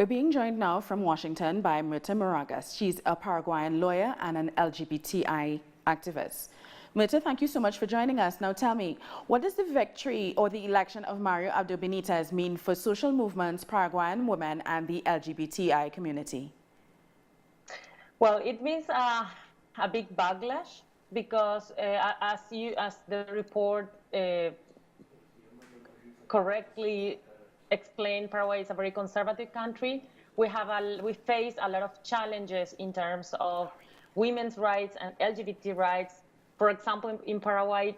We're being joined now from Washington by Mirta Moragas. She's a Paraguayan lawyer and an LGBTI activist. Mirta, thank you so much for joining us. Now tell me, what does the victory or the election of Mario Abdo Benitez mean for social movements, Paraguayan women, and the LGBTI community? Well, it means a big backlash because, as the report correctly explained, Paraguay is a very conservative country. We face a lot of challenges in terms of women's rights and LGBT rights. For example, in Paraguay,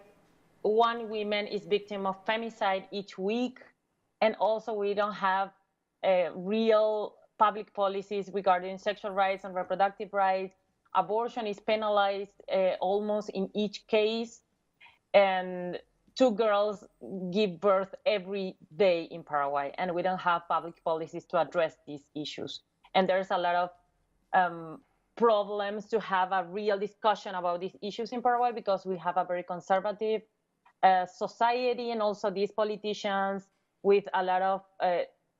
one woman is victim of femicide each week, and also we don't have real public policies regarding sexual rights and reproductive rights. Abortion is penalized almost in each case, and 2 girls give birth every day in Paraguay, and we don't have public policies to address these issues. And there's a lot of problems to have a real discussion about these issues in Paraguay because we have a very conservative society, and also these politicians with a lot of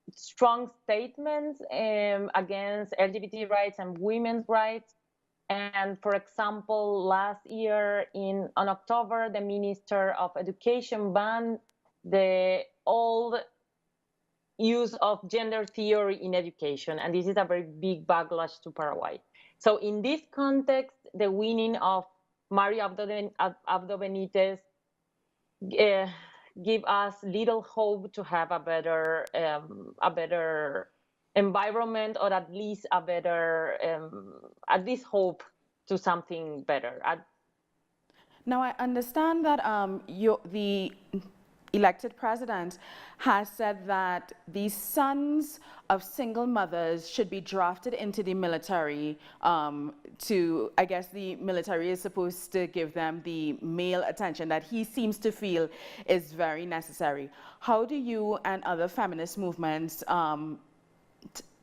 strong statements against LGBT rights and women's rights. And for example, last year on October, the Minister of Education banned the old use of gender theory in education. And this is a very big backlash to Paraguay. So in this context, the winning of Mario Abdo Benitez give us little hope to have a better environment, or at least a better, at least hope to something better. Now, I understand that the elected president has said that the sons of single mothers should be drafted into the military I guess the military is supposed to give them the male attention that he seems to feel is very necessary. How do you and other feminist movements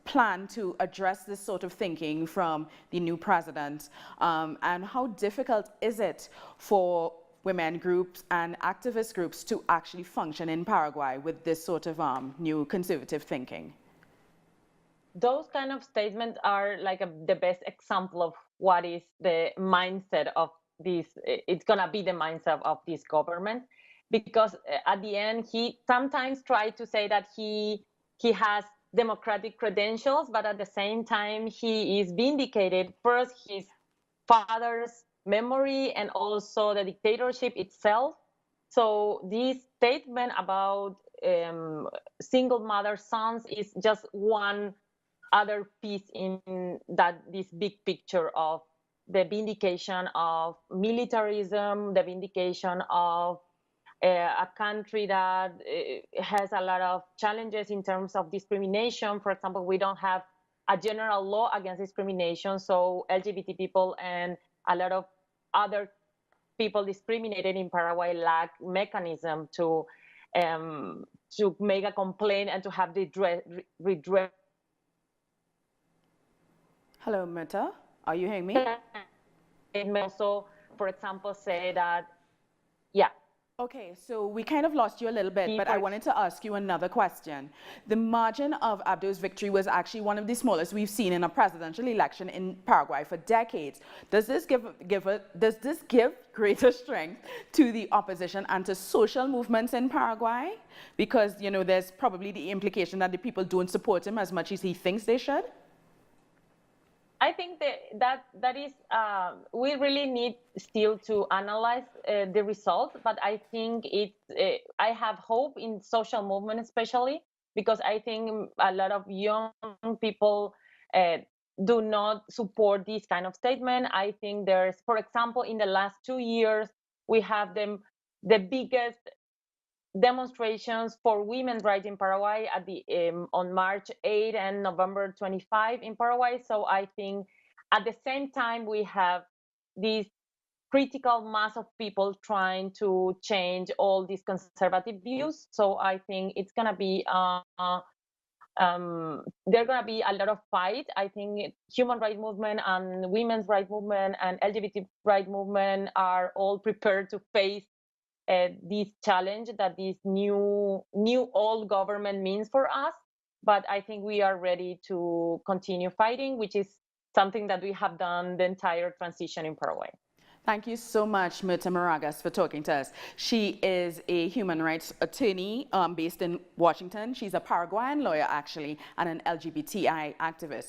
plan to address this sort of thinking from the new president? And how difficult is it for women groups and activist groups to actually function in Paraguay with this sort of new conservative thinking? Those kind of statements are like the best example of what is the mindset of this. It's gonna be the mindset of this government, because at the end he sometimes tries to say that he has democratic credentials, but at the same time he is vindicated first his father's memory and also the dictatorship itself. So this statement about single mother sons is just one other piece in this big picture of the vindication of militarism, the vindication of a country that has a lot of challenges in terms of discrimination. For example, we don't have a general law against discrimination, so LGBT people and a lot of other people discriminated in Paraguay lack mechanism to make a complaint and to have the redress. Hello, Mirta. Are you hearing me? And also, for example, say that, yeah. Okay, so we kind of lost you a little bit, but I wanted to ask you another question. The margin of Abdo's victory was actually one of the smallest we've seen in a presidential election in Paraguay for decades. Does this give greater strength to the opposition and to social movements in Paraguay? Because, you know, there's probably the implication that the people don't support him as much as he thinks they should. I think that is, we really need still to analyze the results, but I think I have hope in social movement especially, because I think a lot of young people do not support this kind of statement. I think there's, for example, in the last 2 years, we have the biggest demonstrations for women's rights in Paraguay on March 8 and November 25 in Paraguay. So I think at the same time we have this critical mass of people trying to change all these conservative views. So I think it's gonna be there's gonna be a lot of fight. I think human rights movement and women's rights movement and LGBT rights movement are all prepared to face this challenge that this new old government means for us. but I think we are ready to continue fighting, which is something that we have done the entire transition in Paraguay. Thank you so much, Mirta Moragas, for talking to us. She is a human rights attorney based in Washington. She's a Paraguayan lawyer, actually, and an LGBTI activist.